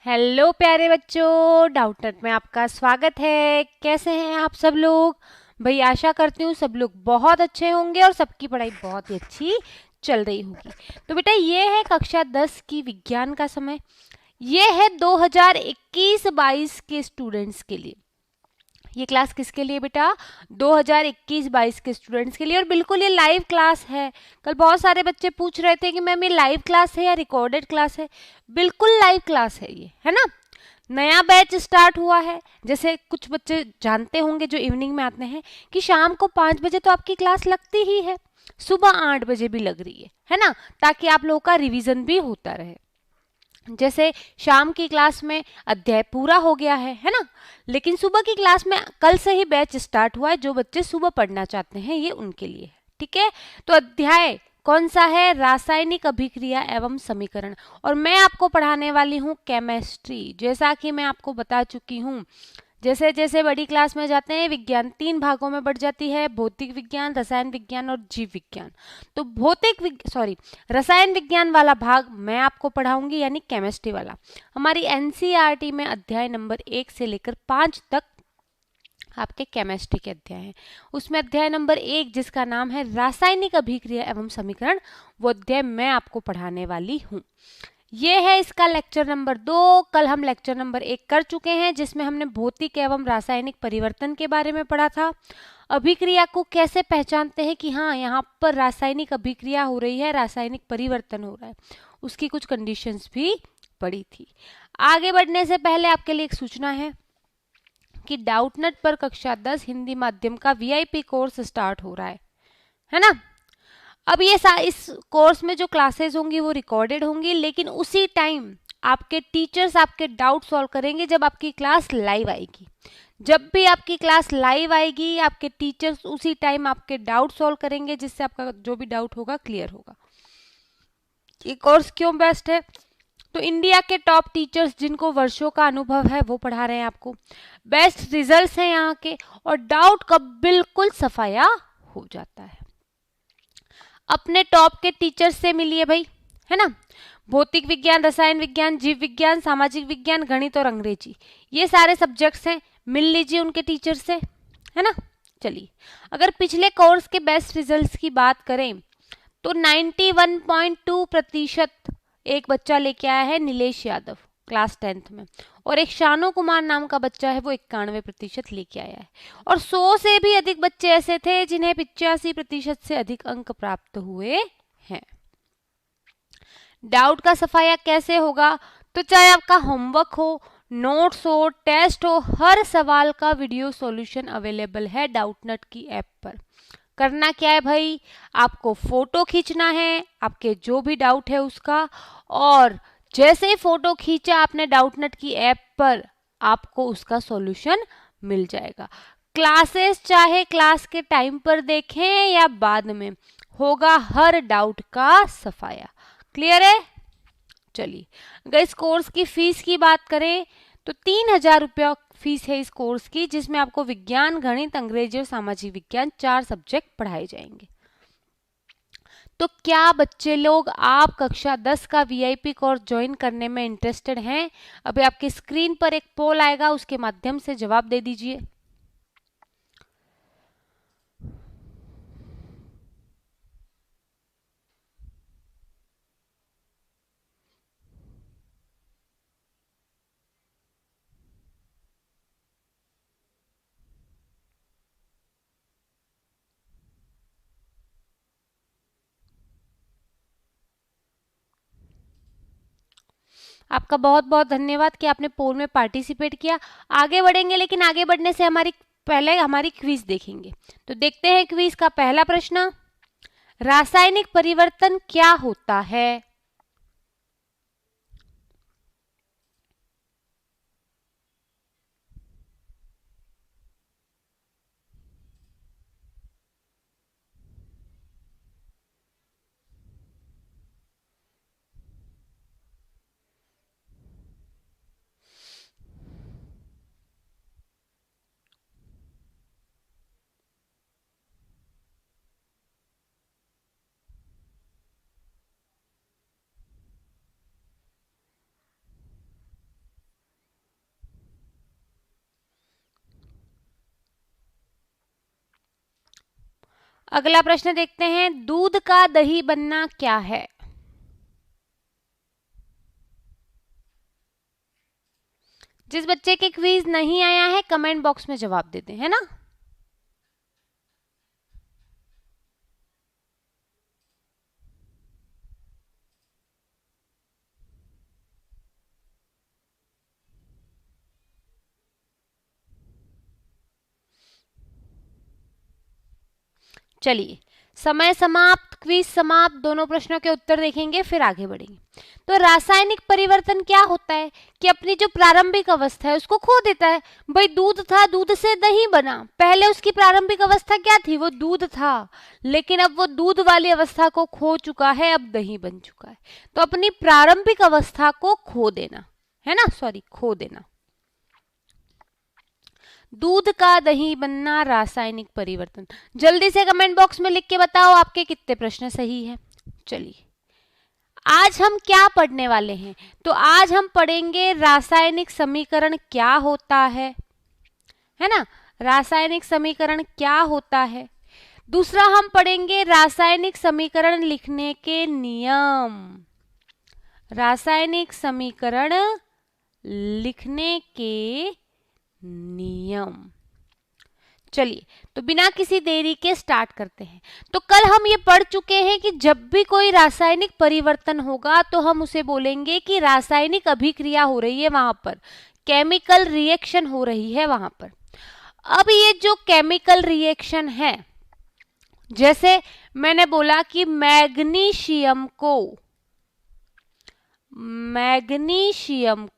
Hello प्यारे बच्चों, Doubtnut में आपका स्वागत है। कैसे हैं आप सब लोग? भाई आशा करती हूँ सब लोग बहुत अच्छे होंगे और सबकी पढ़ाई बहुत ही अच्छी चल रही होगी। तो बेटा ये है कक्षा 10 की विज्ञान का समय। ये है 2021-22 के स्टूडेंट्स के लिए। ये क्लास किसके लिए बेटा? 2021-22 के स्टूडेंट्स के लिए। और बिल्कुल ये लाइव क्लास है। कल बहुत सारे बच्चे पूछ रहे थे कि मैम ये लाइव क्लास है या रिकॉर्डेड क्लास है। बिल्कुल लाइव क्लास है ये, है ना। नया बैच स्टार्ट हुआ है। जैसे कुछ बच्चे जानते होंगे जो इवनिंग में आते हैं कि शाम को 5 बजे तो आपकी क्लास लगती ही है, सुबह 8 बजे भी लग रही है ना, ताकि आप लोगों का रिवीजन भी होता रहे। जैसे शाम की क्लास में अध्याय पूरा हो गया है ना। लेकिन सुबह की क्लास में कल से ही बैच स्टार्ट हुआ है। जो बच्चे सुबह पढ़ना चाहते हैं ये उनके लिए है, ठीक है। तो अध्याय कौन सा है? रासायनिक अभिक्रिया एवं समीकरण। और मैं आपको पढ़ाने वाली हूँ केमिस्ट्री। जैसा कि मैं आपको बता चुकी हूँ, जैसे जैसे बड़ी क्लास में जाते हैं विज्ञान 3 भागों में बढ़ जाती है: भौतिक विज्ञान, रसायन विज्ञान और जीव विज्ञान। तो रसायन विज्ञान वाला भाग मैं आपको पढ़ाऊंगी, यानी केमिस्ट्री वाला। हमारी एनसीईआरटी में अध्याय नंबर 1 से लेकर 5 तक आपके केमिस्ट्री के अध्याय हैं। उसमें अध्याय नंबर 1 जिसका नाम है रासायनिक अभिक्रिया एवं समीकरण, वो अध्याय मैं आपको पढ़ाने वाली हूँ। ये है इसका लेक्चर नंबर 2। कल हम लेक्चर नंबर 1 कर चुके हैं जिसमें हमने भौतिक एवं रासायनिक परिवर्तन के बारे में पढ़ा था। अभिक्रिया को कैसे पहचानते हैं कि हाँ यहाँ पर रासायनिक अभिक्रिया हो रही है, रासायनिक परिवर्तन हो रहा है, उसकी कुछ कंडीशंस भी पढ़ी थी। आगे बढ़ने से पहले आपके लिए एक सूचना है कि डाउटनेट पर कक्षा 10 हिंदी माध्यम का वीआईपी कोर्स स्टार्ट हो रहा है ना। अब ये इस कोर्स में जो क्लासेस होंगी वो रिकॉर्डेड होंगी, लेकिन उसी टाइम आपके टीचर्स आपके डाउट सॉल्व करेंगे जब आपकी क्लास लाइव आएगी। जब भी आपकी क्लास लाइव आएगी आपके टीचर्स उसी टाइम आपके डाउट सॉल्व करेंगे, जिससे आपका जो भी डाउट होगा क्लियर होगा। ये कोर्स क्यों बेस्ट है? तो इंडिया के टॉप टीचर्स जिनको वर्षों का अनुभव है वो पढ़ा रहे हैं आपको। बेस्ट रिजल्ट्स हैं यहाँ के, और डाउट का बिल्कुल सफाया हो जाता है। अपने टॉप के टीचर्स से मिलिए भाई, है ना। भौतिक विज्ञान, रसायन विज्ञान, जीव विज्ञान, सामाजिक विज्ञान, गणित और अंग्रेजी, ये सारे सब्जेक्ट्स हैं। मिल लीजिए उनके टीचर से, है ना। चलिए, अगर पिछले कोर्स के बेस्ट रिजल्ट्स की बात करें तो 91.2% एक बच्चा लेके आया है, नीलेश यादव, क्लास 10th में। और एक शानो कुमार नाम का बच्चा है, वो 91% लेके आया है। और 100 से भी अधिक बच्चे ऐसे थे जिन्हें 85% से अधिक अंक प्राप्त हुए हैं। डाउट का सफाया कैसे होगा? तो चाहे आपका होमवर्क हो, नोट्स हो, टेस्ट हो, हर सवाल का वीडियो सॉल्यूशन अवेलेबल है डाउटनेट की ऐप पर। करना क्या है भाई? आपको फोटो खींचना है आपके जो भी डाउट है उसका, और जैसे ही फोटो खींचा आपने डाउटनेट की ऐप पर, आपको उसका सॉल्यूशन मिल जाएगा। क्लासेस चाहे क्लास के टाइम पर देखें या बाद में, होगा हर डाउट का सफाया। क्लियर है? चलिए, अगर इस कोर्स की फीस की बात करें तो 3,000 रुपया फीस है इस कोर्स की, जिसमें आपको विज्ञान, गणित, अंग्रेजी और सामाजिक विज्ञान 4 सब्जेक्ट पढ़ाए जाएंगे। तो क्या बच्चे लोग आप कक्षा 10 का वीआईपी कोर्स ज्वाइन करने में इंटरेस्टेड हैं? अभी आपकी स्क्रीन पर एक पोल आएगा, उसके माध्यम से जवाब दे दीजिए। आपका बहुत बहुत धन्यवाद कि आपने पोल में पार्टिसिपेट किया। आगे बढ़ेंगे, लेकिन आगे बढ़ने से पहले हमारी क्विज देखेंगे। तो देखते हैं क्विज का पहला प्रश्न। रासायनिक परिवर्तन क्या होता है? अगला प्रश्न देखते हैं, दूध का दही बनना क्या है? जिस बच्चे के क्विज नहीं आया है कमेंट बॉक्स में जवाब दे दें, है ना। चलिए, समय समाप्त, क्विज समाप्त, दोनों प्रश्नों के उत्तर देखेंगे फिर आगे बढ़ेंगे। तो रासायनिक परिवर्तन क्या होता है कि अपनी जो प्रारंभिक अवस्था है उसको खो देता है। भाई दूध था, दूध से दही बना, पहले उसकी प्रारंभिक अवस्था क्या थी? वो दूध था, लेकिन अब वो दूध वाली अवस्था को खो चुका है, अब दही बन चुका है। तो अपनी प्रारंभिक अवस्था को खो देना, है ना, सॉरी, खो देना। दूध का दही बनना रासायनिक परिवर्तन। जल्दी से कमेंट बॉक्स में लिख के बताओ आपके कितने प्रश्न सही हैं। चलिए, आज हम क्या पढ़ने वाले हैं? तो आज हम पढ़ेंगे रासायनिक समीकरण क्या होता है ना, रासायनिक समीकरण क्या होता है। दूसरा हम पढ़ेंगे रासायनिक समीकरण लिखने के नियम, रासायनिक समीकरण लिखने के नियम। चलिए, तो बिना किसी देरी के स्टार्ट करते हैं। तो कल हम ये पढ़ चुके हैं कि जब भी कोई रासायनिक परिवर्तन होगा तो हम उसे बोलेंगे कि रासायनिक अभिक्रिया हो रही है, वहां पर केमिकल रिएक्शन हो रही है वहां पर। अब ये जो केमिकल रिएक्शन है, जैसे मैंने बोला कि मैग्नीशियम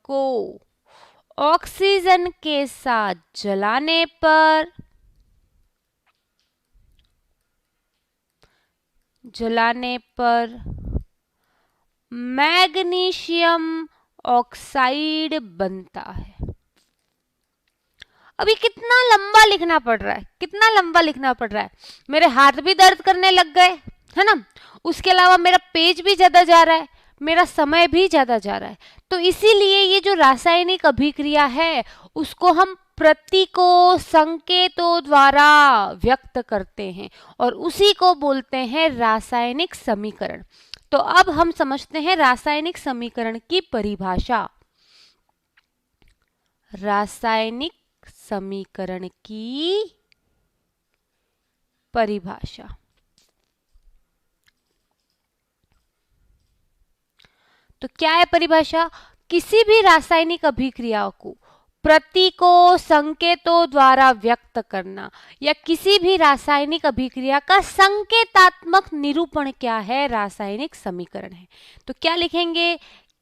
को ऑक्सीजन के साथ जलाने पर मैग्नीशियम ऑक्साइड बनता है। अभी कितना लंबा लिखना पड़ रहा है, कितना लंबा लिखना पड़ रहा है, मेरे हाथ भी दर्द करने लग गए, है ना। उसके अलावा मेरा पेज भी ज्यादा जा रहा है, मेरा समय भी ज्यादा जा रहा है। तो इसीलिए ये जो रासायनिक अभिक्रिया है उसको हम प्रतीकों, संकेतों द्वारा व्यक्त करते हैं और उसी को बोलते हैं रासायनिक समीकरण। तो अब हम समझते हैं रासायनिक समीकरण की परिभाषा। रासायनिक समीकरण की परिभाषा, तो क्या है परिभाषा? किसी भी रासायनिक अभिक्रिया को प्रतीकों, संकेतों द्वारा व्यक्त करना, या किसी भी रासायनिक अभिक्रिया का संकेतात्मक निरूपण क्या है? रासायनिक समीकरण है। तो क्या लिखेंगे?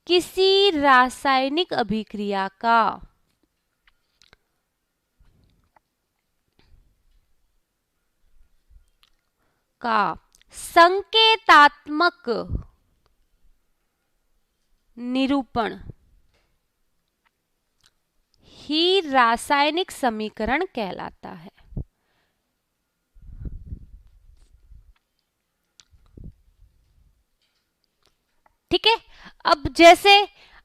किसी रासायनिक अभिक्रिया का संकेतात्मक निरूपण ही रासायनिक समीकरण कहलाता है। ठीक है,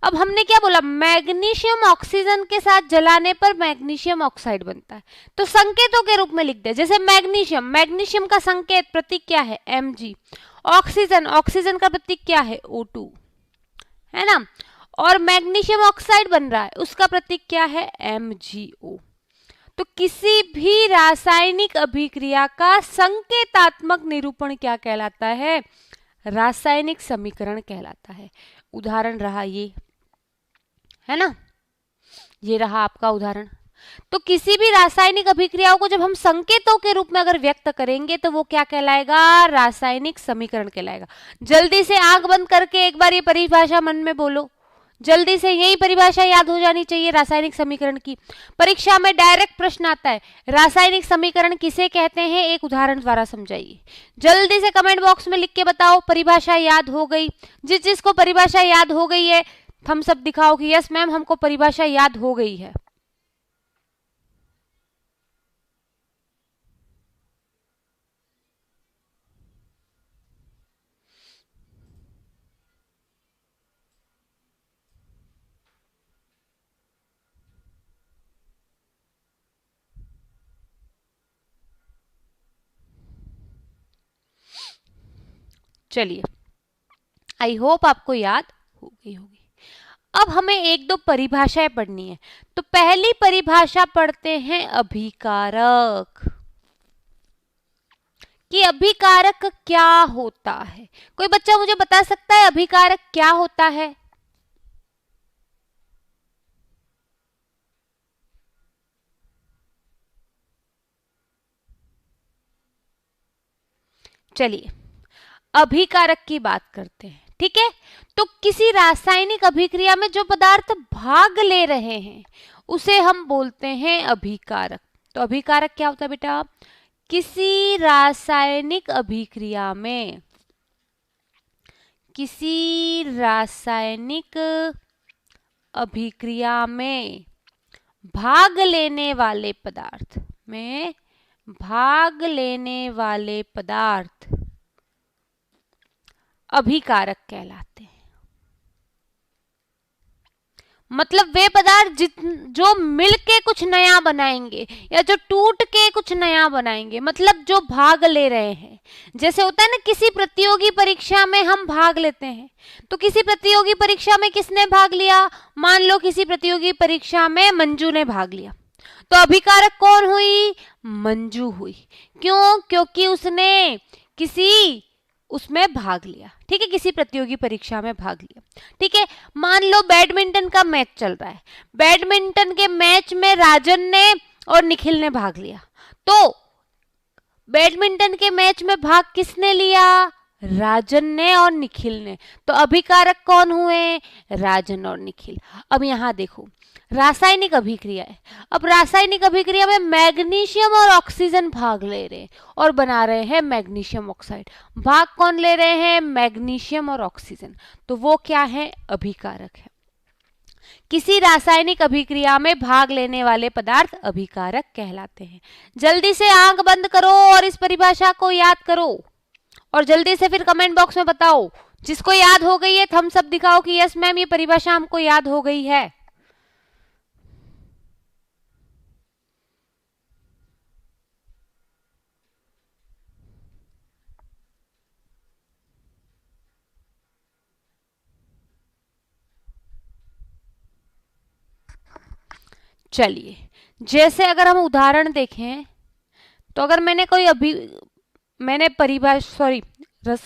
अब हमने क्या बोला? मैग्नीशियम ऑक्सीजन के साथ जलाने पर मैग्नीशियम ऑक्साइड बनता है। तो संकेतों के रूप में लिख दे, जैसे मैग्नीशियम का संकेत प्रतीक क्या है? Mg। ऑक्सीजन का प्रतीक क्या है? O2, है ना। और मैग्नीशियम ऑक्साइड बन रहा है, उसका प्रतीक क्या है? MgO। तो किसी भी रासायनिक अभिक्रिया का संकेतात्मक निरूपण क्या कहलाता है? रासायनिक समीकरण कहलाता है। उदाहरण रहा ये, है ना, ये रहा आपका उदाहरण। तो किसी भी रासायनिक अभिक्रियाओं को जब हम संकेतों के रूप में अगर व्यक्त करेंगे तो वो क्या कहलाएगा? रासायनिक समीकरण कहलाएगा। जल्दी से आंख बंद करके एक बार ये परिभाषा मन में बोलो, जल्दी से, यही परिभाषा याद हो जानी चाहिए रासायनिक समीकरण की। परीक्षा में डायरेक्ट प्रश्न आता है, रासायनिक समीकरण किसे कहते हैं? एक उदाहरण द्वारा समझाइए। जल्दी से कमेंट बॉक्स में लिख के बताओ परिभाषा याद हो गई। जिसको परिभाषा याद हो गई है थम्स अप दिखाओ कि यस मैम, हमको परिभाषा याद हो गई है। चलिए, आई होप आपको याद हो गई होगी। अब हमें एक दो परिभाषाएं पढ़नी है। तो पहली परिभाषा पढ़ते हैं अभिकारक, कि अभिकारक क्या होता है। कोई बच्चा मुझे बता सकता है अभिकारक क्या होता है? चलिए अभिकारक की बात करते हैं, ठीक है। तो किसी रासायनिक अभिक्रिया में जो पदार्थ भाग ले रहे हैं उसे हम बोलते हैं अभिकारक। तो अभिकारक क्या होता है बेटा? किसी रासायनिक अभिक्रिया में, किसी रासायनिक अभिक्रिया में भाग लेने वाले पदार्थ में, भाग लेने वाले पदार्थ अभिकारक कहलाते हैं। मतलब वे पदार्थ जो मिलके कुछ नया बनाएंगे या जो टूट के कुछ नया बनाएंगे, मतलब जो भाग ले रहे हैं। जैसे होता है ना, किसी प्रतियोगी परीक्षा में हम भाग लेते हैं, तो किसी प्रतियोगी परीक्षा में किसने भाग लिया? मान लो किसी प्रतियोगी परीक्षा में मंजू ने भाग लिया, तो अभिकारक कौन हुई? मंजू हुई। क्यों? क्योंकि उसने किसी उसमें भाग लिया, ठीक है, किसी प्रतियोगी परीक्षा में भाग लिया। ठीक है, मान लो बैडमिंटन का मैच चल रहा है, बैडमिंटन के मैच में राजन ने और निखिल ने भाग लिया। तो बैडमिंटन के मैच में भाग किसने लिया? राजन ने और निखिल ने। तो अभिकारक कौन हुए? राजन और निखिल। अब यहां देखो, रासायनिक अभिक्रिया है। अब रासायनिक अभिक्रिया में मैग्नीशियम और ऑक्सीजन भाग ले रहे हैं और बना रहे हैं मैग्नीशियम ऑक्साइड। भाग कौन ले रहे हैं? मैग्नीशियम और ऑक्सीजन। तो वो क्या है? अभिकारक है। किसी रासायनिक अभिक्रिया में भाग लेने वाले पदार्थ अभिकारक कहलाते हैं। जल्दी से आंख बंद करो और इस परिभाषा को याद करो और जल्दी से फिर कमेंट बॉक्स में बताओ। जिसको याद हो गई है थम्स अप दिखाओ कि यस मैम ये परिभाषा हमको याद हो गई है। चलिए, जैसे अगर हम उदाहरण देखें तो अगर मैंने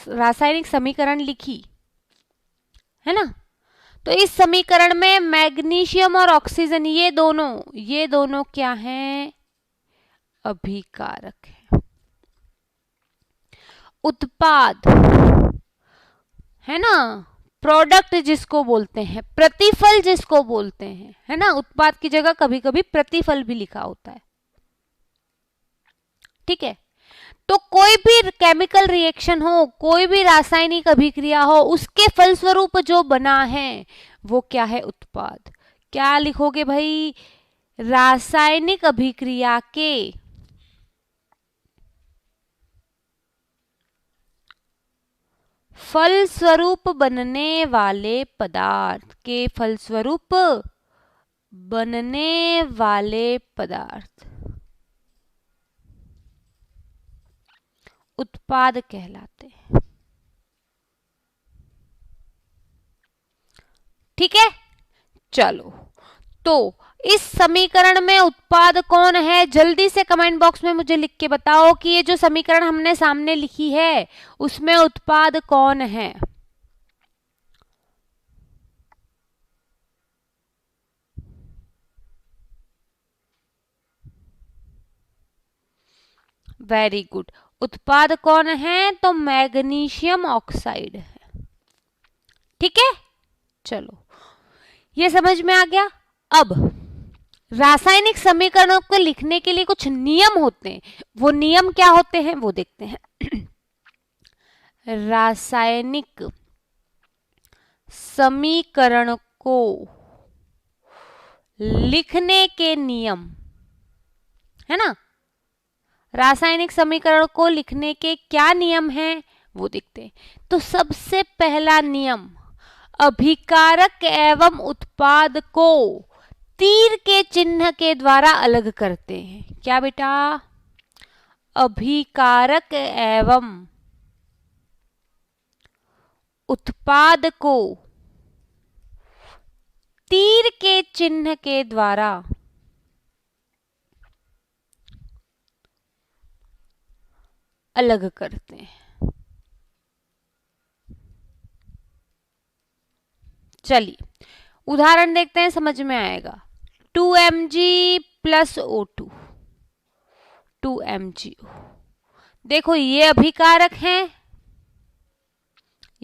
रासायनिक समीकरण लिखी है ना, तो इस समीकरण में मैग्नीशियम और ऑक्सीजन ये दोनों क्या हैं? अभिकारक है। उत्पाद है ना, प्रोडक्ट जिसको बोलते हैं, प्रतिफल जिसको बोलते हैं, है ना, उत्पाद की जगह कभी कभी प्रतिफल भी लिखा होता है। ठीक है, तो कोई भी केमिकल रिएक्शन हो, कोई भी रासायनिक अभिक्रिया हो, उसके फलस्वरूप जो बना है वो क्या है? उत्पाद। क्या लिखोगे भाई? रासायनिक अभिक्रिया के फलस्वरूप बनने वाले पदार्थ, के फलस्वरूप बनने वाले पदार्थ उत्पाद कहलाते हैं। ठीक है, चलो, तो इस समीकरण में उत्पाद कौन है? जल्दी से कमेंट बॉक्स में मुझे लिख के बताओ कि ये जो समीकरण हमने सामने लिखी है उसमें उत्पाद कौन है? Very good. उत्पाद कौन है? तो मैग्नीशियम ऑक्साइड है। ठीक है, चलो, ये समझ में आ गया। अब रासायनिक समीकरणों को लिखने के लिए कुछ नियम होते हैं, वो नियम क्या होते हैं वो देखते हैं। रासायनिक समीकरण को लिखने के नियम, है ना, रासायनिक समीकरण को लिखने के क्या नियम हैं वो देखते हैं। तो सबसे पहला नियम, अभिकारक एवं उत्पाद को तीर के चिन्ह के द्वारा अलग करते हैं। क्या बेटा? अभिकारक एवं उत्पाद को तीर के चिन्ह के द्वारा अलग करते हैं। चलिए उदाहरण देखते हैं, समझ में आएगा। 2mg plus O2, 2mgO। देखो ये अभिकारक हैं,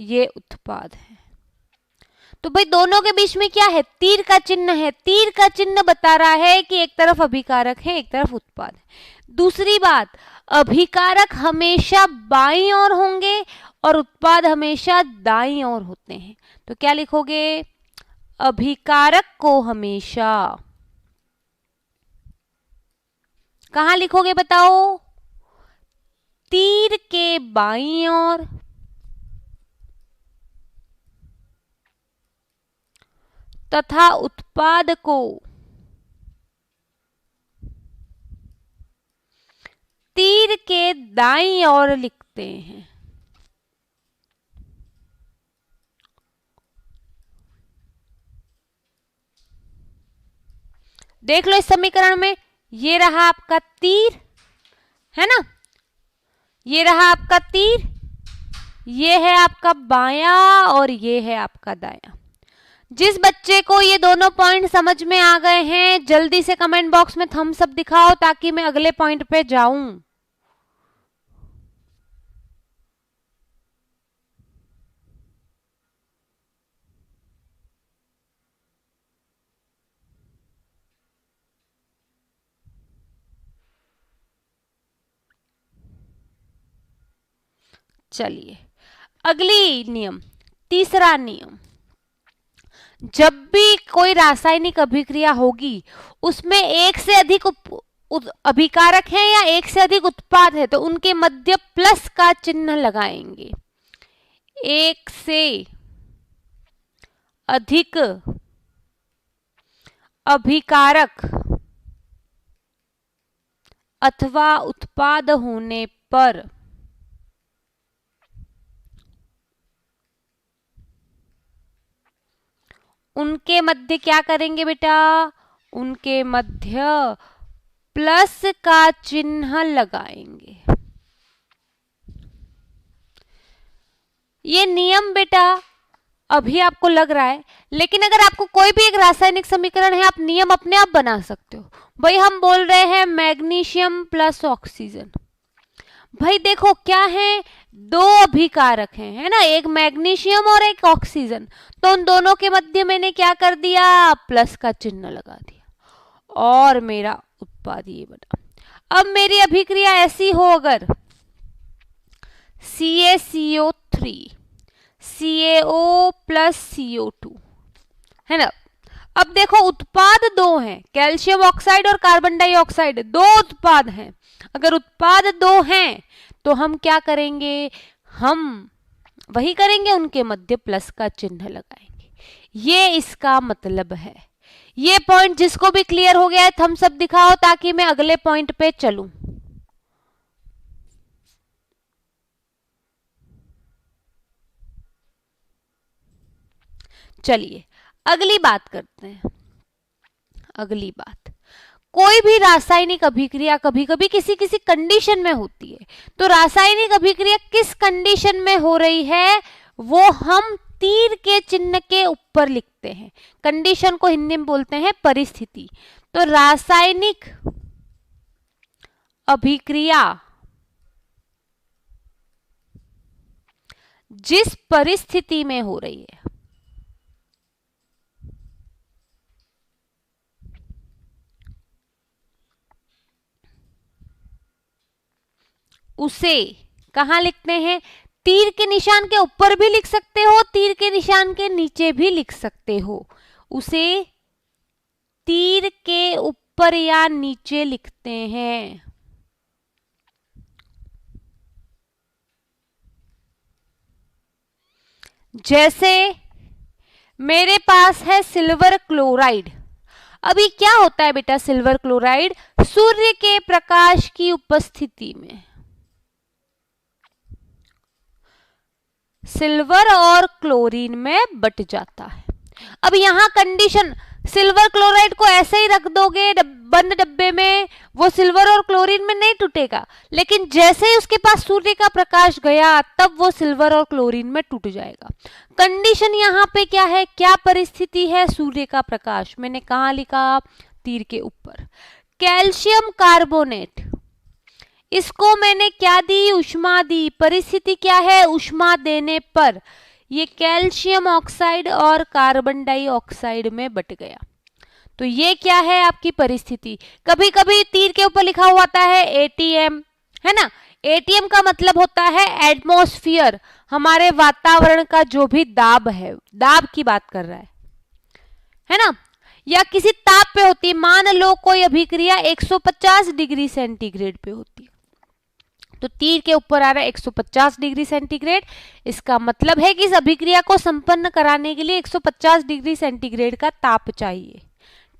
ये उत्पाद है। तो भाई दोनों के बीच में क्या है, तीर का चिन्ह है। तीर का चिन्ह बता रहा है कि एक तरफ अभिकारक है, एक तरफ उत्पाद है। दूसरी बात, अभिकारक हमेशा बाईं ओर होंगे और उत्पाद हमेशा दाईं ओर होते हैं। तो क्या लिखोगे, अभिकारक को हमेशा कहां लिखोगे बताओ, तीर के बाईं ओर तथा उत्पाद को तीर के दाईं ओर लिखते हैं। देख लो इस समीकरण में, ये रहा आपका तीर, है ना, ये रहा आपका तीर, ये है आपका बायां और ये है आपका दायां। जिस बच्चे को ये दोनों पॉइंट समझ में आ गए हैं, जल्दी से कमेंट बॉक्स में थम्स अप दिखाओ ताकि मैं अगले पॉइंट पे जाऊं। चलिए अगली नियम, तीसरा नियम, जब भी कोई रासायनिक अभिक्रिया होगी उसमें एक से अधिक अभिकारक है या एक से अधिक उत्पाद है तो उनके मध्य प्लस का चिन्ह लगाएंगे। एक से अधिक अभिकारक अथवा उत्पाद होने पर उनके मध्य क्या करेंगे बेटा, उनके मध्य प्लस का चिन्ह लगाएंगे। ये नियम बेटा अभी आपको लग रहा है, लेकिन अगर आपको कोई भी एक रासायनिक समीकरण है आप नियम अपने आप बना सकते हो। भाई हम बोल रहे हैं मैग्नीशियम प्लस ऑक्सीजन, भाई देखो क्या है, दो अभिकारक हैं, है ना, एक मैग्नीशियम और एक ऑक्सीजन, तो उन दोनों के मध्य मैंने क्या कर दिया, प्लस का चिन्ह लगा दिया और मेरा उत्पाद ये बना। अब मेरी अभिक्रिया ऐसी हो, अगर CaCO3 CaO प्लस CO2, है ना। अब देखो उत्पाद दो हैं, कैल्शियम ऑक्साइड और कार्बन डाइऑक्साइड, दो उत्पाद हैं। अगर उत्पाद दो हैं तो हम क्या करेंगे, हम वही करेंगे, उनके मध्य प्लस का चिन्ह लगाएंगे। ये इसका मतलब है। ये पॉइंट जिसको भी क्लियर हो गया है थम्स अप दिखाओ ताकि मैं अगले पॉइंट पे चलूं। चलिए अगली बात करते हैं। अगली बात, कोई भी रासायनिक अभिक्रिया कभी कभी किसी किसी कंडीशन में होती है, तो रासायनिक अभिक्रिया किस कंडीशन में हो रही है वो हम तीर के चिन्ह के ऊपर लिखते हैं। कंडीशन को हिंदी में बोलते हैं परिस्थिति। तो रासायनिक अभिक्रिया जिस परिस्थिति में हो रही है उसे कहां लिखते हैं, तीर के निशान के ऊपर भी लिख सकते हो, तीर के निशान के नीचे भी लिख सकते हो। उसे तीर के ऊपर या नीचे लिखते हैं। जैसे मेरे पास है सिल्वर क्लोराइड। अभी क्या होता है बेटा, सिल्वर क्लोराइड सूर्य के प्रकाश की उपस्थिति में सिल्वर और क्लोरीन में बट जाता है। अब यहाँ कंडीशन, सिल्वर क्लोराइड को ऐसे ही रख दोगे बंद डब्बे में, वो सिल्वर और क्लोरीन में नहीं टूटेगा, लेकिन जैसे ही उसके पास सूर्य का प्रकाश गया तब वो सिल्वर और क्लोरीन में टूट जाएगा। कंडीशन यहाँ पे क्या है, क्या परिस्थिति है, सूर्य का प्रकाश। मैंने कहा लिखा, तीर के ऊपर। कैल्शियम कार्बोनेट, इसको मैंने क्या दी, उष्मा दी। परिस्थिति क्या है, उष्मा देने पर ये कैल्शियम ऑक्साइड और कार्बन डाइऑक्साइड में बट गया। तो ये क्या है आपकी परिस्थिति। कभी कभी तीर के ऊपर लिखा हुआ आता है एटीएम, है ना। एटीएम का मतलब होता है एटमॉस्फेयर, हमारे वातावरण का जो भी दाब है, दाब की बात कर रहा है ना। या किसी ताप पे होती है, मान लो कोई अभिक्रिया 150 डिग्री सेंटीग्रेड पे होती है, तो तीर के ऊपर आ रहा है 150 डिग्री सेंटीग्रेड। इसका मतलब है कि इस अभिक्रिया को संपन्न कराने के लिए 150 डिग्री सेंटीग्रेड का ताप चाहिए।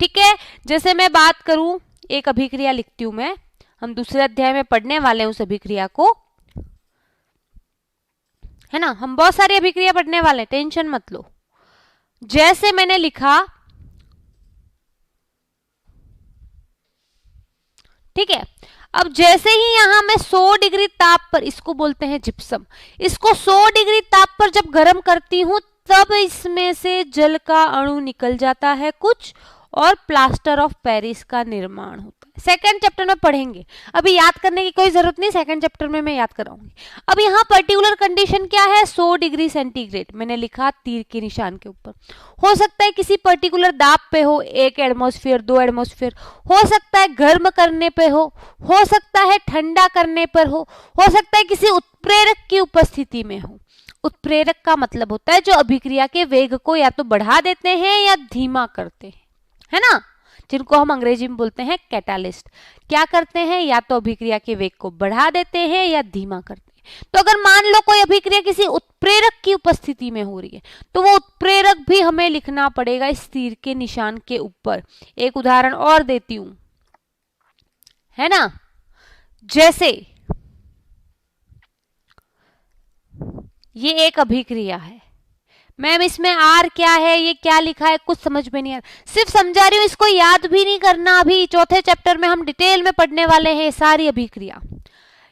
ठीक है, जैसे मैं बात करूं, एक अभिक्रिया लिखती हूं मैं, हम दूसरे अध्याय में पढ़ने वाले हैं उस अभिक्रिया को, है ना। हम बहुत सारी अभिक्रिया पढ़ने वाले हैं, टेंशन मत लो। जैसे मैंने लिखा, ठीक है, अब जैसे ही यहां मैं 100 डिग्री ताप पर, इसको बोलते हैं जिप्सम, इसको 100 डिग्री ताप पर जब गर्म करती हूं तब इसमें से जल का अणु निकल जाता है कुछ, और प्लास्टर ऑफ पेरिस का निर्माण होता है। सेकंड चैप्टर में पढ़ेंगे, अभी याद करने की कोई जरूरत नहीं, सेकंड चैप्टर में मैं याद कराऊंगी। अब यहाँ पर्टिकुलर कंडीशन क्या है, 100 डिग्री सेंटीग्रेड मैंने लिखा तीर के निशान के ऊपर। हो सकता है किसी पर्टिकुलर दाब पे हो, 1 एटमॉस्फेयर 2 एटमॉस्फेयर, हो सकता है गर्म करने पे हो सकता है ठंडा करने पर हो सकता है किसी उत्प्रेरक की उपस्थिति में हो। उत्प्रेरक का मतलब होता है जो अभिक्रिया के वेग को या तो बढ़ा देते हैं या धीमा करते हैं, है ना, जिनको हम अंग्रेजी में बोलते हैं कैटालिस्ट। क्या करते हैं, या तो अभिक्रिया के वेग को बढ़ा देते हैं या धीमा करते हैं। तो अगर मान लो कोई अभिक्रिया किसी उत्प्रेरक की उपस्थिति में हो रही है, तो वो उत्प्रेरक भी हमें लिखना पड़ेगा इस तीर के निशान के ऊपर। एक उदाहरण और देती हूं, है ना, जैसे ये एक अभिक्रिया है, मैम इसमें आर क्या है, ये क्या लिखा है, कुछ समझ में नहीं आ रहा, सिर्फ समझा रही हूं, इसको याद भी नहीं करना। अभी चौथे चैप्टर में हम डिटेल में पढ़ने वाले हैं सारी अभिक्रिया।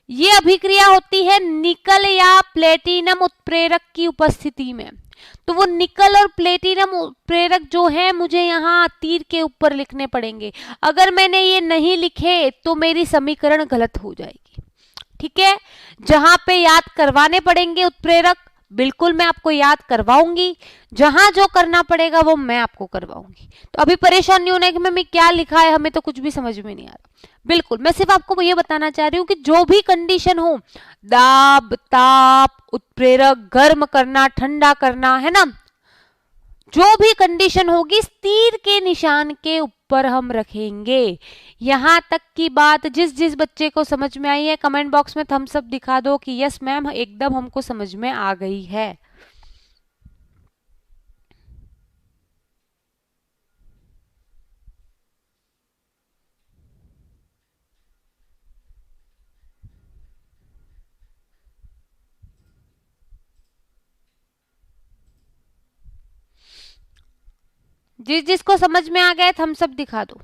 ये अभिक्रिया होती है निकल या प्लेटिनम उत्प्रेरक की उपस्थिति में। तो वो निकल और प्लेटिनम उत्प्रेरक जो है मुझे यहाँ तीर के ऊपर लिखने पड़ेंगे। अगर मैंने ये नहीं लिखे तो मेरी समीकरण गलत हो जाएगी। ठीक है, जहां पे याद करवाने पड़ेंगे उत्प्रेरक, बिल्कुल मैं आपको याद करवाऊंगी, जहां जो करना पड़ेगा वो मैं आपको करवाऊंगी। तो अभी परेशान नहीं होना कि मैं क्या लिखा है, हमें तो कुछ भी समझ में नहीं आ रहा। बिल्कुल, मैं सिर्फ आपको ये बताना चाह रही हूँ कि जो भी कंडीशन हो, दाब, ताप, उत्प्रेरक, गर्म करना, ठंडा करना, है ना, जो भी कंडीशन होगी इस तीर के निशान के ऊपर हम रखेंगे। यहां तक की बात जिस जिस बच्चे को समझ में आई है कमेंट बॉक्स में थम्स अप दिखा दो कि यस मैम एकदम हमको समझ में आ गई है। जिस जिसको समझ में आ गया थम्स अप दिखा दो।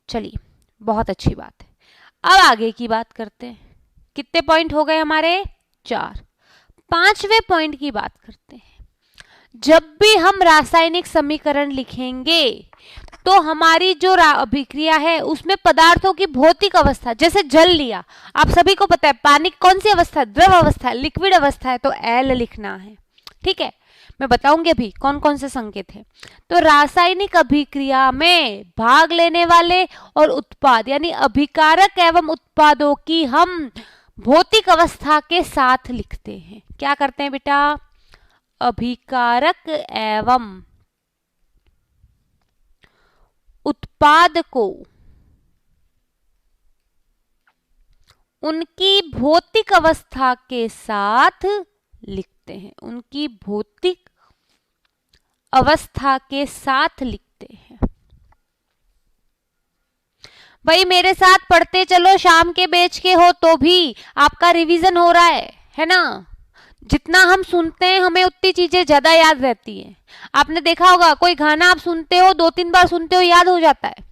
चलिए, बहुत अच्छी बात है। अब आगे की बात करते हैं। कितने पॉइंट हो गए हमारे, 4। 5वें पॉइंट की बात करते हैं। जब भी हम रासायनिक समीकरण लिखेंगे तो हमारी जो अभिक्रिया है उसमें पदार्थों की भौतिक अवस्था, जैसे जल लिया, आप सभी को पता है पानी कौन सी अवस्था, द्रव अवस्था, लिक्विड अवस्था है, तो एल लिखना है। ठीक है, मैं बताऊंगी अभी कौन कौन से संकेत हैं। तो रासायनिक अभिक्रिया में भाग लेने वाले और उत्पाद यानी अभिकारक एवं उत्पादों की हम भौतिक अवस्था के साथ लिखते हैं। क्या करते हैं बेटा, अभिकारक एवं उत्पाद को उनकी भौतिक अवस्था के साथ लिखते हैं, उनकी भौतिक अवस्था के साथ लिखते हैं। भाई मेरे साथ पढ़ते चलो, शाम के बैच के हो तो भी आपका रिवीजन हो रहा है ना। जितना हम सुनते हैं हमें उतनी चीजें ज्यादा याद रहती हैं। आपने देखा होगा कोई गाना आप सुनते हो, 2-3 बार सुनते हो, याद हो जाता है।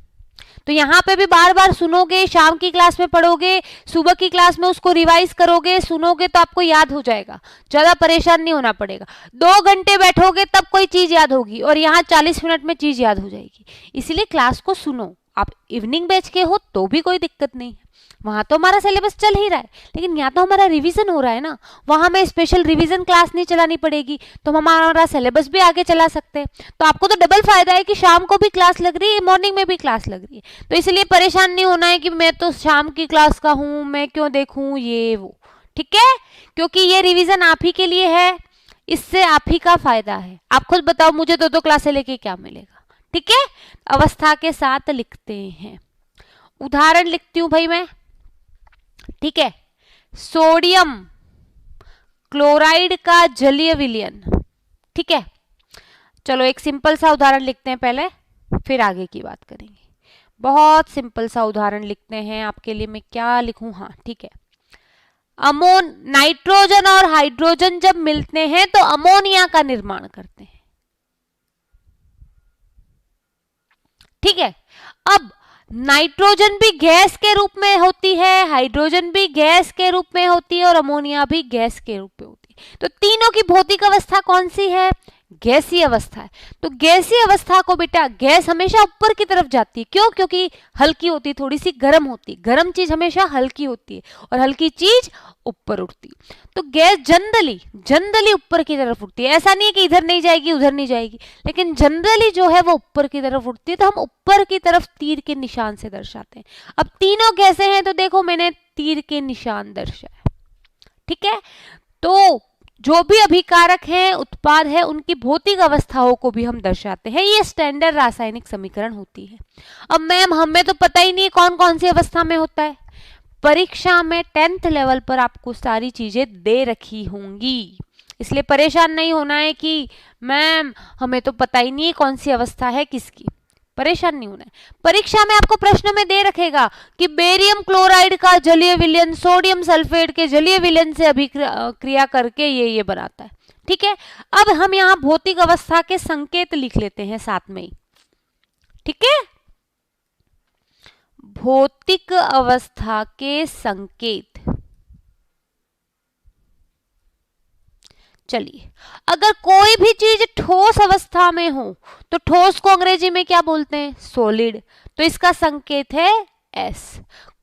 तो यहाँ पे भी बार बार सुनोगे, शाम की क्लास में पढ़ोगे, सुबह की क्लास में उसको रिवाइज करोगे, सुनोगे तो आपको याद हो जाएगा, ज्यादा परेशान नहीं होना पड़ेगा। 2 घंटे बैठोगे तब कोई चीज याद होगी, और यहाँ 40 मिनट में चीज याद हो जाएगी। इसलिए क्लास को सुनो। आप इवनिंग बैच के हो तो भी कोई दिक्कत नहीं है, वहां तो हमारा सिलेबस चल ही रहा है, लेकिन यहाँ तो हमारा रिवीजन हो रहा है ना, वहां हमें स्पेशल रिवीजन क्लास नहीं चलानी पड़ेगी, तो हम हमारा सिलेबस भी आगे चला सकते हैं। तो आपको तो डबल फायदा है कि शाम को भी क्लास लग रही है, मॉर्निंग में भी क्लास लग रही है। तो इसलिए परेशान नहीं होना है कि मैं तो शाम की क्लास का हूं, मैं क्यों देखूं ये वो। ठीक है, क्योंकि ये रिवीजन आप ही के लिए है, इससे आप ही का फायदा है। आप खुद बताओ, मुझे 2-2 क्लासें लेके क्या मिलेगा। ठीक है, अवस्था के साथ लिखते हैं। उदाहरण लिखती हूं भाई मैं। ठीक है, सोडियम क्लोराइड का जलीय विलयन। ठीक है, चलो एक सिंपल सा उदाहरण लिखते हैं पहले, फिर आगे की बात करेंगे। बहुत सिंपल सा उदाहरण लिखते हैं। आपके लिए मैं क्या लिखूं? हाँ ठीक है, नाइट्रोजन और हाइड्रोजन जब मिलते हैं तो अमोनिया का निर्माण करते हैं। ठीक है, अब नाइट्रोजन भी गैस के रूप में होती है, हाइड्रोजन भी गैस के रूप में होती है, और अमोनिया भी गैस के रूप में होती है। तो तीनों की भौतिक अवस्था कौन सी है? गैसीय अवस्था है। तो गैसीय अवस्था को बेटा, गैस हमेशा ऊपर की तरफ जाती है। क्यों? क्योंकि हल्की होती, थोड़ी सी गर्म होती। गर्म चीज हमेशा हल्की होती है, और हल्की चीज ऊपर उठती। तो गैस जनरली ऊपर की तरफ उठती है। ऐसा नहीं है कि इधर नहीं जाएगी उधर नहीं जाएगी, लेकिन जनरली जो है वो ऊपर की तरफ उठती है। तो हम ऊपर की तरफ तीर के निशान से दर्शाते हैं। अब तीनों कैसे हैं? तो देखो, मैंने तीर के निशान दर्शाए। ठीक है, तो जो भी अभिकारक हैं, उत्पाद है, उनकी भौतिक अवस्थाओं को भी हम दर्शाते हैं। ये स्टैंडर्ड रासायनिक समीकरण होती है। अब मैम हमें तो पता ही नहीं कौन कौन सी अवस्था में होता है। परीक्षा में 10th लेवल पर आपको सारी चीजें दे रखी होंगी, इसलिए परेशान नहीं होना है कि मैम हमें तो पता ही नहीं कौन सी अवस्था है किसकी। परेशान नहीं होना है। परीक्षा में आपको प्रश्न में दे रखेगा कि बेरियम क्लोराइड का जलीय विलयन सोडियम सल्फेट के जलीय विलयन से अभिक्रिया करके ये बनाता है। ठीक है, अब हम यहाँ भौतिक अवस्था के संकेत लिख लेते हैं साथ में ही। ठीक है, भौतिक अवस्था के संकेत। चलिए, अगर कोई भी चीज ठोस अवस्था में हो तो ठोस को अंग्रेजी में क्या बोलते हैं? सॉलिड। तो इसका संकेत है S।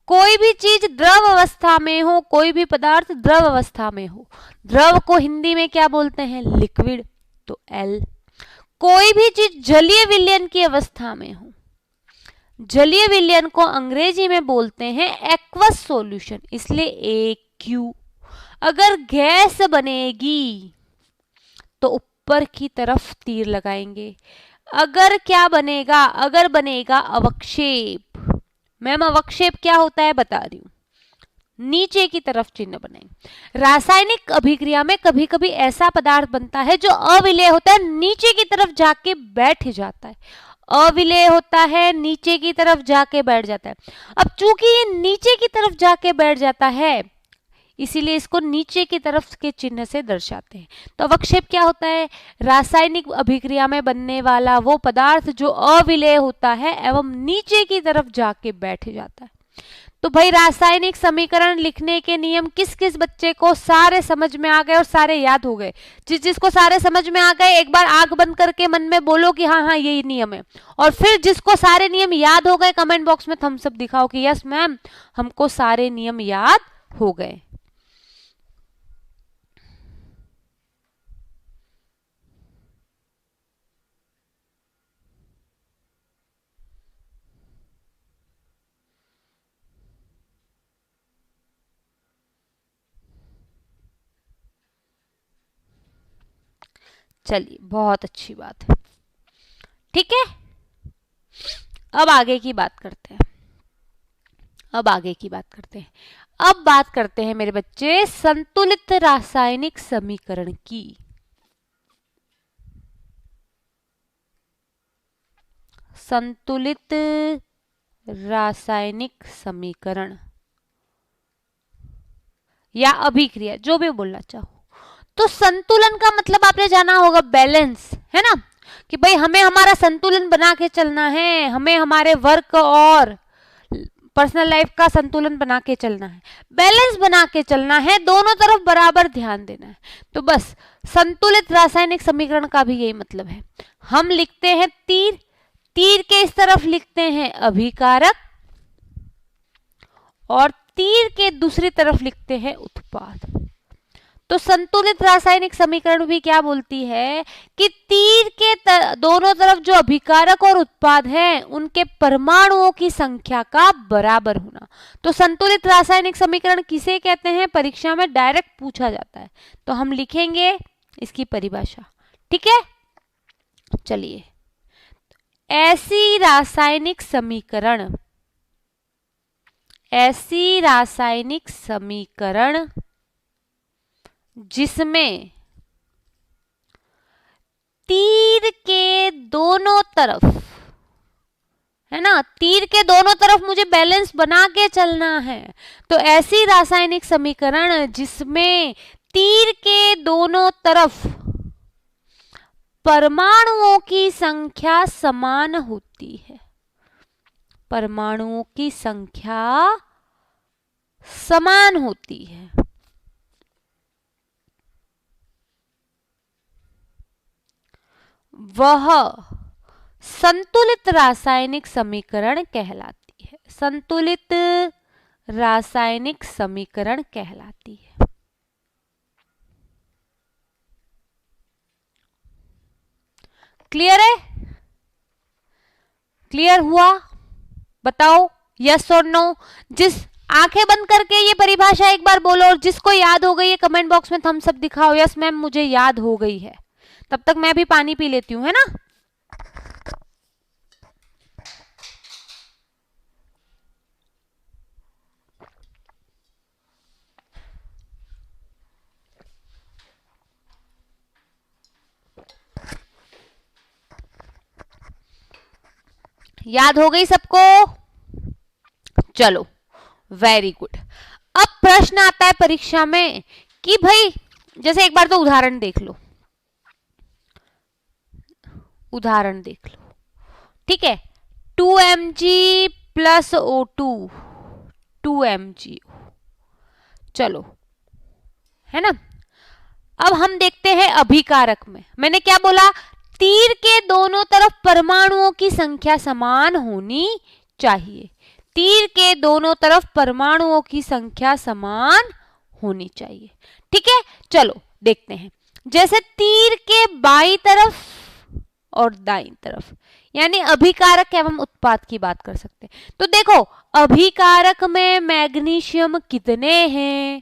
कोई भी चीज द्रव अवस्था में हो, कोई भी पदार्थ द्रव अवस्था में हो, द्रव को हिंदी में क्या बोलते हैं? लिक्विड। तो L। कोई भी चीज जलीय विलयन की अवस्था में हो, जलीय विलयन को अंग्रेजी में बोलते हैं एक्वस सॉल्यूशन, इसलिए AQ। अगर गैस बनेगी तो ऊपर की तरफ तीर लगाएंगे। अगर क्या बनेगा? अगर बनेगा अवक्षेप। मैम अवक्षेप क्या होता है बता रही हूं, नीचे की तरफ चिन्ह बनाएंगे। रासायनिक अभिक्रिया में कभी कभी ऐसा पदार्थ बनता है जो अविलेय होता है, नीचे की तरफ जाके बैठ जाता है। अविलेय होता है, नीचे की तरफ जाके बैठ जाता है। अब चूंकि ये नीचे की तरफ जाके बैठ जाता है, इसीलिए इसको नीचे की तरफ के चिन्ह से दर्शाते हैं। तो अवक्षेप क्या होता है? रासायनिक अभिक्रिया में बनने वाला वो पदार्थ जो अविलेय होता है एवं नीचे की तरफ जाके बैठ जाता है। तो भाई रासायनिक समीकरण लिखने के नियम किस किस बच्चे को सारे समझ में आ गए और सारे याद हो गए? जिसको सारे समझ में आ गए एक बार आंख बंद करके मन में बोलो कि हाँ हाँ यही नियम है। और फिर जिसको सारे नियम याद हो गए कमेंट बॉक्स में थम्स अप दिखाओ कि यस मैम हमको सारे नियम याद हो गए। चलिए, बहुत अच्छी बात है। ठीक है, अब आगे की बात करते हैं। अब बात करते हैं मेरे बच्चे संतुलित रासायनिक समीकरण की। संतुलित रासायनिक समीकरण या अभिक्रिया, जो भी बोलना चाहो। तो संतुलन का मतलब आपने जाना होगा बैलेंस, है ना, कि भाई हमें हमारा संतुलन बना के चलना है, हमें हमारे वर्क और पर्सनल लाइफ का संतुलन बना के चलना है, बैलेंस बना के चलना है, दोनों तरफ बराबर ध्यान देना है। तो बस संतुलित रासायनिक समीकरण का भी यही मतलब है। हम लिखते हैं तीर, तीर के इस तरफ लिखते हैं अभिकारक और तीर के दूसरी तरफ लिखते हैं उत्पाद। तो संतुलित रासायनिक समीकरण भी क्या बोलती है कि तीर के दोनों तरफ जो अभिकारक और उत्पाद हैं उनके परमाणुओं की संख्या का बराबर होना। तो संतुलित रासायनिक समीकरण किसे कहते हैं, परीक्षा में डायरेक्ट पूछा जाता है, तो हम लिखेंगे इसकी परिभाषा। ठीक है, चलिए, ऐसी रासायनिक समीकरण, ऐसी रासायनिक समीकरण जिसमें तीर के दोनों तरफ, है ना, तीर के दोनों तरफ मुझे बैलेंस बना के चलना है, तो ऐसी रासायनिक समीकरण जिसमें तीर के दोनों तरफ परमाणुओं की संख्या समान होती है, परमाणुओं की संख्या समान होती है, वह संतुलित रासायनिक समीकरण कहलाती है, संतुलित रासायनिक समीकरण कहलाती है। क्लियर है, क्लियर हुआ, बताओ यस और नो। जिस आंखें बंद करके ये परिभाषा एक बार बोलो, और जिसको याद हो गई है कमेंट बॉक्स में थम्स अप दिखाओ, यस मैम मुझे याद हो गई है। तब तक मैं भी पानी पी लेती हूँ, है ना। याद हो गई सबको, चलो वेरी गुड। अब प्रश्न आता है परीक्षा में कि भाई जैसे एक बार तो उदाहरण देख लो, उदाहरण देख लो, ठीक है, 2mg प्लस O2, 2mg, चलो, है ना। अब हम देखते हैं अभिकारक में, मैंने क्या बोला, तीर के दोनों तरफ परमाणुओं की संख्या समान होनी चाहिए, तीर के दोनों तरफ परमाणुओं की संख्या समान होनी चाहिए। ठीक है, चलो देखते हैं, जैसे तीर के बाईं तरफ और दाईं तरफ, यानी अभिकारक एवं उत्पाद की बात कर सकते हैं। तो देखो अभिकारक में मैग्नीशियम कितने हैं,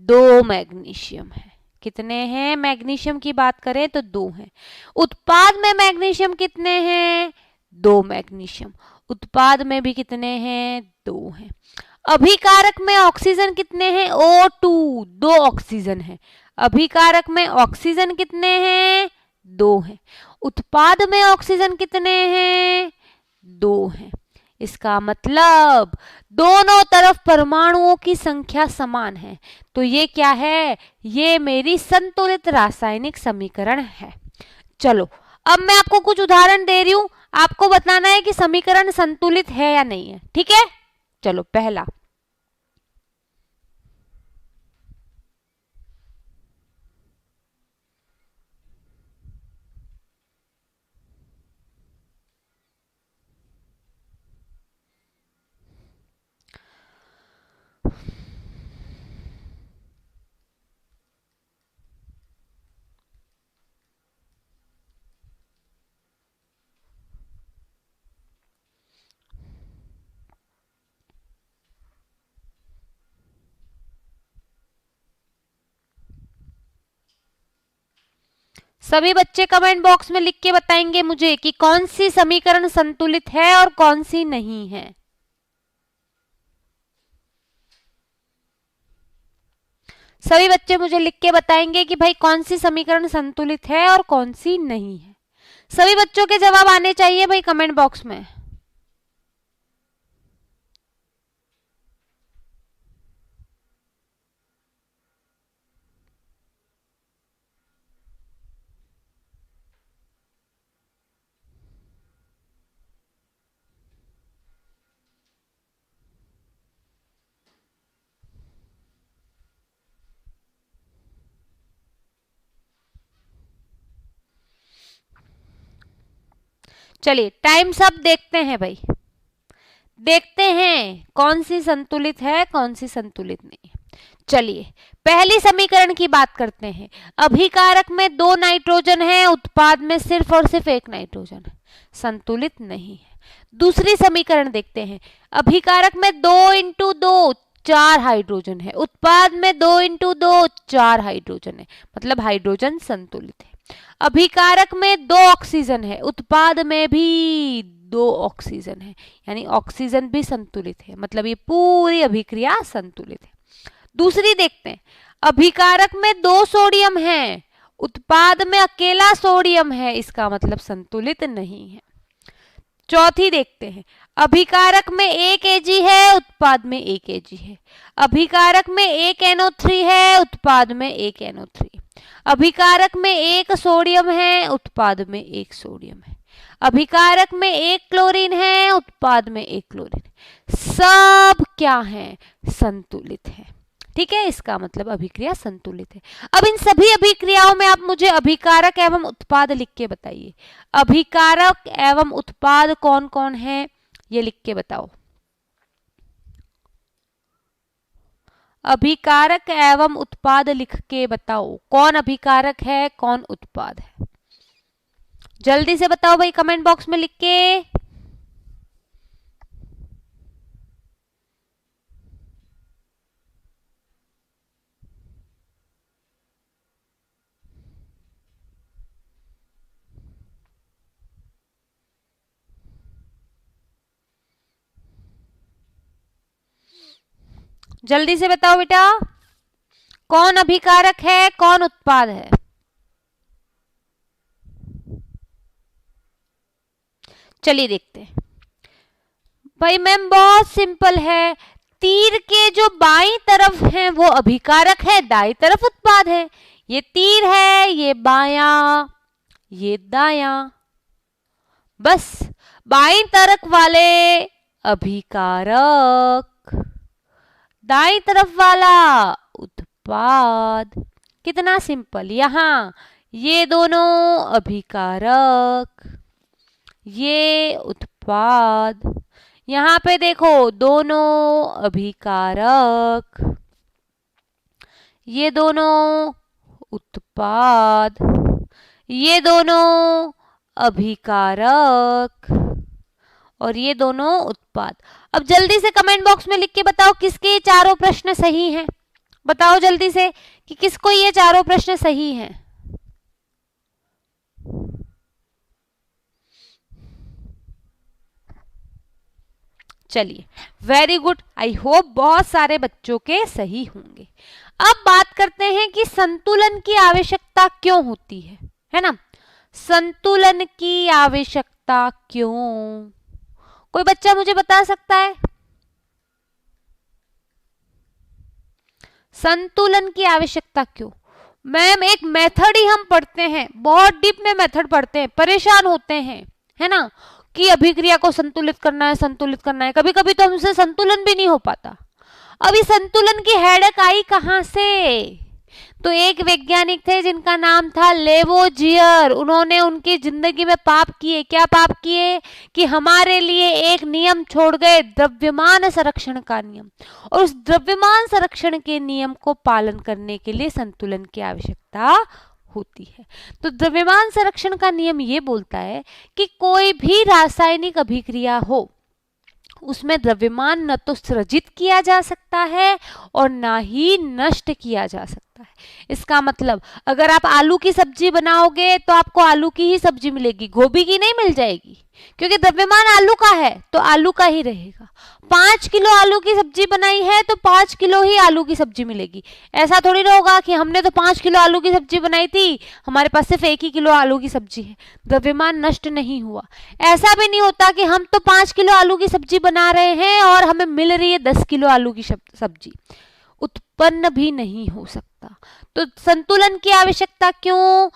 2 मैग्नीशियम है, कितने हैं, मैग्नीशियम की बात करें तो 2 हैं। उत्पाद में मैग्नीशियम कितने हैं, 2 मैग्नीशियम, उत्पाद में भी कितने हैं, 2 हैं। अभिकारक में ऑक्सीजन कितने हैं, O2, 2 ऑक्सीजन है। अभिकारक में ऑक्सीजन कितने हैं, 2 हैं। उत्पाद में ऑक्सीजन कितने हैं, 2 हैं। इसका मतलब दोनों तरफ परमाणुओं की संख्या समान है, तो ये क्या है, ये मेरी संतुलित रासायनिक समीकरण है। चलो अब मैं आपको कुछ उदाहरण दे रही हूं, आपको बताना है कि समीकरण संतुलित है या नहीं है। ठीक है, चलो पहला, सभी बच्चे कमेंट बॉक्स में लिख के बताएंगे मुझे कि कौन सी समीकरण संतुलित है और कौन सी नहीं है। सभी बच्चे मुझे लिख के बताएंगे कि भाई कौन सी समीकरण संतुलित है और कौन सी नहीं है। सभी बच्चों के जवाब आने चाहिए भाई कमेंट बॉक्स में। चलिए टाइम सब देखते हैं भाई, देखते हैं कौन सी संतुलित है कौन सी संतुलित नहीं है। चलिए पहली समीकरण की बात करते हैं। अभिकारक में 2 नाइट्रोजन है, उत्पाद में सिर्फ और सिर्फ 1 नाइट्रोजन है, संतुलित नहीं है। दूसरी समीकरण देखते हैं। अभिकारक में 2 इंटू 2 4 हाइड्रोजन है, उत्पाद में 2 इंटू 2 4 हाइड्रोजन है, मतलब हाइड्रोजन संतुलित है। अभिकारक में 2 ऑक्सीजन है, उत्पाद में भी 2 ऑक्सीजन है, यानी ऑक्सीजन भी संतुलित है, मतलब ये पूरी अभिक्रिया संतुलित है। दूसरी देखते हैं। अभिकारक में 2 सोडियम है, उत्पाद में अकेला सोडियम है, इसका मतलब संतुलित नहीं है। चौथी देखते हैं। अभिकारक में 1 Ag है, उत्पाद में 1 Ag है। अभिकारक में 1 NO3 है, उत्पाद में 1 NO3। अभिकारक में 1 सोडियम है, उत्पाद में 1 सोडियम है। अभिकारक में 1 क्लोरीन है, उत्पाद में 1 क्लोरीन है। सब क्या है? संतुलित है। ठीक है, इसका मतलब अभिक्रिया संतुलित है। अब इन सभी अभिक्रियाओं में आप मुझे अभिकारक एवं उत्पाद लिख के बताइए। अभिकारक एवं उत्पाद कौन कौन है ये लिख के बताओ। अभिकारक एवं उत्पाद लिख के बताओ, कौन अभिकारक है कौन उत्पाद है, जल्दी से बताओ भाई कमेंट बॉक्स में लिख के। जल्दी से बताओ बेटा, कौन अभिकारक है कौन उत्पाद है। चलिए देखते हैं भाई मैम, बहुत सिंपल है। तीर के जो बाईं तरफ है वो अभिकारक है, दाईं तरफ उत्पाद है। ये तीर है, ये बायां, ये दायां, बस बाईं तरफ वाले अभिकारक, दाईं तरफ वाला उत्पाद। कितना सिंपल। यहां ये दोनों अभिकारक, ये उत्पाद, यहां पे देखो दोनों अभिकारक, ये दोनों उत्पाद, ये दोनों अभिकारक और ये दोनों उत्पाद। अब जल्दी से कमेंट बॉक्स में लिख के बताओ किसके ये चारों प्रश्न सही हैं। बताओ जल्दी से कि किसको ये चारों प्रश्न सही हैं। चलिए वेरी गुड, आई होप बहुत सारे बच्चों के सही होंगे। अब बात करते हैं कि संतुलन की आवश्यकता क्यों होती है ना। संतुलन की आवश्यकता क्यों, कोई बच्चा मुझे बता सकता है? संतुलन की आवश्यकता क्यों? मैम एक मेथड ही हम पढ़ते हैं, बहुत डीप में मेथड पढ़ते हैं, परेशान होते हैं, है ना, कि अभिक्रिया को संतुलित करना है, संतुलित करना है। कभी कभी तो हमसे संतुलन भी नहीं हो पाता। अभी संतुलन की हेडक आई कहां से? तो एक वैज्ञानिक थे जिनका नाम था लेवोजियर। उन्होंने उनकी जिंदगी में पाप किए। क्या पाप किए? कि हमारे लिए एक नियम छोड़ गए, द्रव्यमान संरक्षण का नियम। और उस द्रव्यमान संरक्षण के नियम को पालन करने के लिए संतुलन की आवश्यकता होती है। तो द्रव्यमान संरक्षण का नियम ये बोलता है कि कोई भी रासायनिक अभिक्रिया हो उसमें द्रव्यमान न तो सृजित किया जा सकता है और ना ही नष्ट किया जा सकता है। इसका मतलब अगर आप आलू की सब्जी बनाओगे तो आपको आलू की ही सब्जी मिलेगी, गोभी की नहीं मिल जाएगी, क्योंकि द्रव्यमान आलू का है तो आलू का ही रहेगा। 5 किलो आलू की सब्जी बनाई है तो 5 किलो ही आलू की सब्जी मिलेगी। ऐसा थोड़ी ना होगा कि हमने तो 5 किलो आलू की सब्जी बनाई थी, हमारे पास सिर्फ 1 ही किलो आलू की सब्जी है, द्रव्यमान नष्ट नहीं हुआ। ऐसा भी नहीं होता कि हम तो 5 किलो आलू की सब्जी बना रहे हैं और हमें मिल रही है 10 किलो आलू की सब्जी, उत्पन्न भी नहीं हो सकता। तो संतुलन की आवश्यकता क्यों?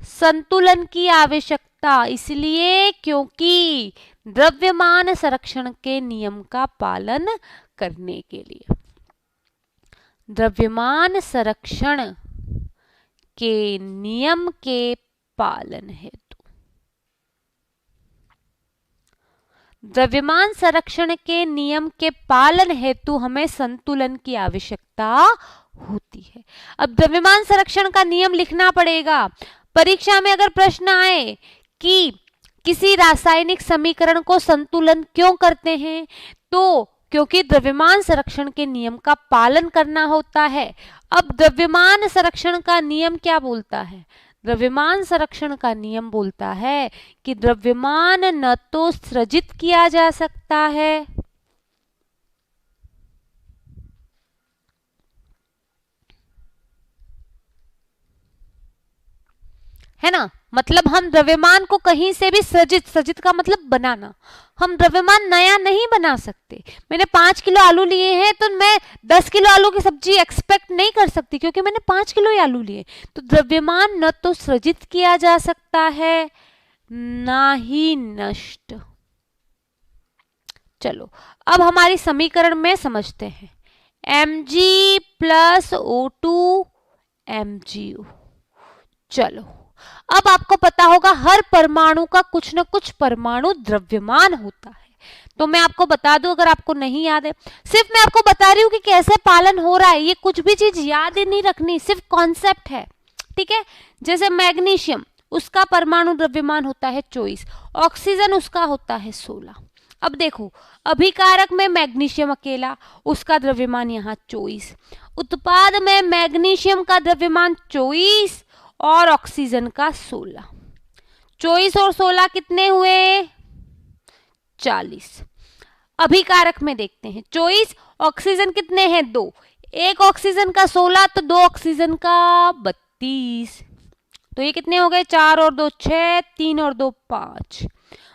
संतुलन की आवश्यकता इसलिए क्योंकि द्रव्यमान संरक्षण के नियम का पालन करने के लिए, द्रव्यमान संरक्षण के नियम के पालन हेतु। द्रव्यमान संरक्षण के नियम के पालन हेतु हमें संतुलन की आवश्यकता होती है। अब द्रव्यमान संरक्षण का नियम लिखना पड़ेगा। परीक्षा में अगर प्रश्न आए कि किसी रासायनिक समीकरण को संतुलन क्यों करते हैं, तो क्योंकि द्रव्यमान संरक्षण के नियम का पालन करना होता है। अब द्रव्यमान संरक्षण का नियम क्या बोलता है? द्रव्यमान संरक्षण का नियम बोलता है कि द्रव्यमान न तो सृजित किया जा सकता है ना, मतलब हम द्रव्यमान को कहीं से भी सृजित का मतलब बनाना, हम द्रव्यमान नया नहीं बना सकते। मैंने 5 किलो आलू लिए हैं तो मैं 10 किलो आलू की सब्जी एक्सपेक्ट नहीं कर सकती क्योंकि मैंने 5 किलो ही आलू लिए। तो द्रव्यमान न तो सृजित किया जा सकता है ना ही नष्ट। चलो अब हमारी समीकरण में समझते हैं। Mg plus O2 MgO। चलो अब आपको पता होगा हर परमाणु का कुछ न कुछ परमाणु द्रव्यमान होता है। तो मैं आपको बता दूं, अगर आपको नहीं याद है, सिर्फ मैं आपको बता रही हूं कि कैसे पालन हो रहा है, ये कुछ भी चीज याद ही नहीं रखनी, सिर्फ कॉन्सेप्ट है, ठीक है। जैसे मैग्नीशियम, उसका परमाणु द्रव्यमान होता है 24, ऑक्सीजन उसका होता है 16। अब देखो अभिकारक में मैग्नीशियम अकेला, उसका द्रव्यमान यहाँ 24, उत्पाद में मैग्नीशियम का द्रव्यमान 24 और ऑक्सीजन का 16। 24 और 16 कितने हुए? 40। अभिकारक में देखते हैं 24, ऑक्सीजन कितने हैं? 2, एक ऑक्सीजन का 16 तो 2 ऑक्सीजन का 32। तो ये कितने हो गए? 4 और 2 6, 3 और 2 5।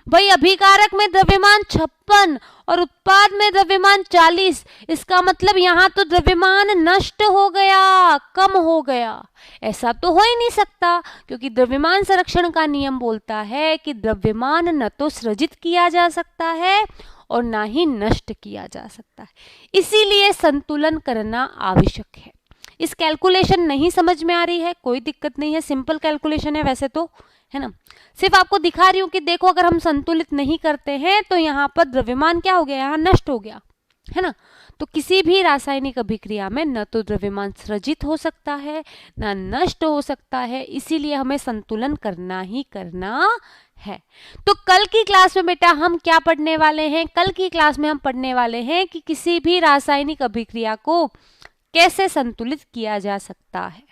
भाई अभिकारक में द्रव्यमान 56 और उत्पाद में द्रव्यमान 40, इसका मतलब यहाँ तो द्रव्यमान नष्ट हो गया, कम हो गया। ऐसा तो हो ही नहीं सकता क्योंकि द्रव्यमान संरक्षण का नियम बोलता है कि द्रव्यमान न तो सृजित किया जा सकता है और ना ही नष्ट किया जा सकता है, इसीलिए संतुलन करना आवश्यक है। इस कैलकुलेशन नहीं समझ में आ रही है, कोई दिक्कत नहीं है, सिंपल कैलकुलेशन है वैसे तो, है ना। सिर्फ आपको दिखा रही हूँ कि देखो अगर हम संतुलित नहीं करते हैं तो यहाँ पर द्रव्यमान क्या हो गया? यहाँ नष्ट हो गया, है ना। तो किसी भी रासायनिक अभिक्रिया में न तो द्रव्यमान सृजित हो सकता है ना नष्ट हो सकता है, इसीलिए हमें संतुलन करना ही करना है। तो कल की क्लास में बेटा हम क्या पढ़ने वाले हैं? कल की क्लास में हम पढ़ने वाले हैं कि किसी भी रासायनिक अभिक्रिया को कैसे संतुलित किया जा सकता है,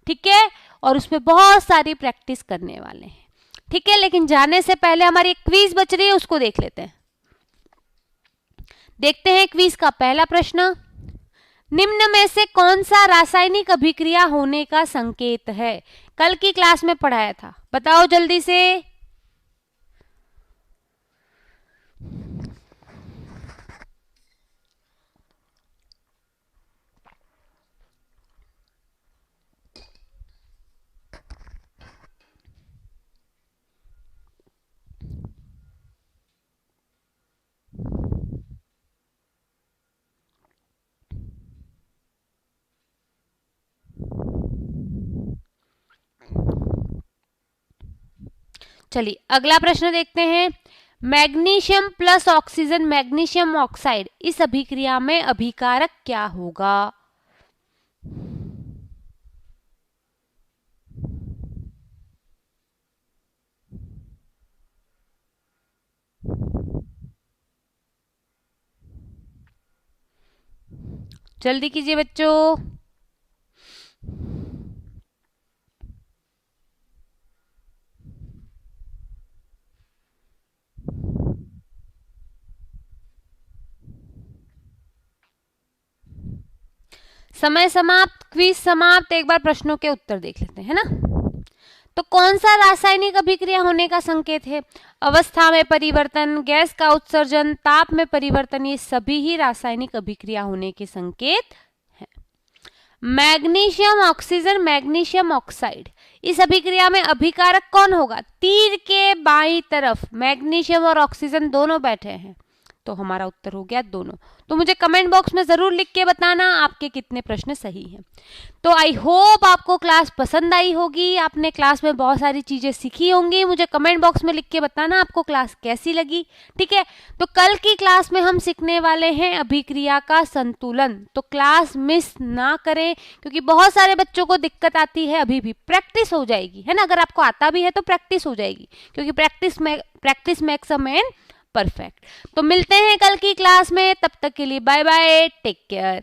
ठीक है। और उसमें बहुत सारी प्रैक्टिस करने वाले हैं, ठीक है। लेकिन जाने से पहले हमारी एक क्विज बच रही है, उसको देख लेते हैं। देखते हैं क्विज का पहला प्रश्न। निम्न में से कौन सा रासायनिक अभिक्रिया होने का संकेत है? कल की क्लास में पढ़ाया था, बताओ जल्दी से। चलिए अगला प्रश्न देखते हैं। Magnesium plus oxygen magnesium oxide, इस अभिक्रिया में अभिकारक क्या होगा? जल्दी कीजिए बच्चों। समय समाप्त, क्विज समाप्त। एक बार प्रश्नों के उत्तर देख लेते हैं ना। तो कौन सा रासायनिक अभिक्रिया होने का संकेत है? अवस्था में परिवर्तन, गैस का उत्सर्जन, ताप में परिवर्तन, ये सभी ही रासायनिक अभिक्रिया होने के संकेत हैं। मैग्नीशियम ऑक्सीजन मैग्नीशियम ऑक्साइड, इस अभिक्रिया में अभिकारक कौन होगा? तीर के बाईं तरफ मैग्नीशियम और ऑक्सीजन दोनों बैठे हैं, तो हमारा उत्तर हो गया दोनों। तो मुझे कमेंट बॉक्स में ज़रूर लिख के बताना आपके कितने प्रश्न सही हैं। तो आई होप आपको क्लास पसंद आई होगी, आपने क्लास में बहुत सारी चीज़ें सीखी होंगी। मुझे कमेंट बॉक्स में लिख के बताना आपको क्लास कैसी लगी। ठीक है, तो कल की क्लास में हम सीखने वाले हैं अभिक्रिया का संतुलन। तो क्लास मिस ना करें, क्योंकि बहुत सारे बच्चों को दिक्कत आती है। अभी भी प्रैक्टिस हो जाएगी, है ना। अगर आपको आता भी है तो प्रैक्टिस हो जाएगी, क्योंकि practice makes a man perfect. तो मिलते हैं कल की क्लास में, तब तक के लिए बाय बाय, टेक केयर।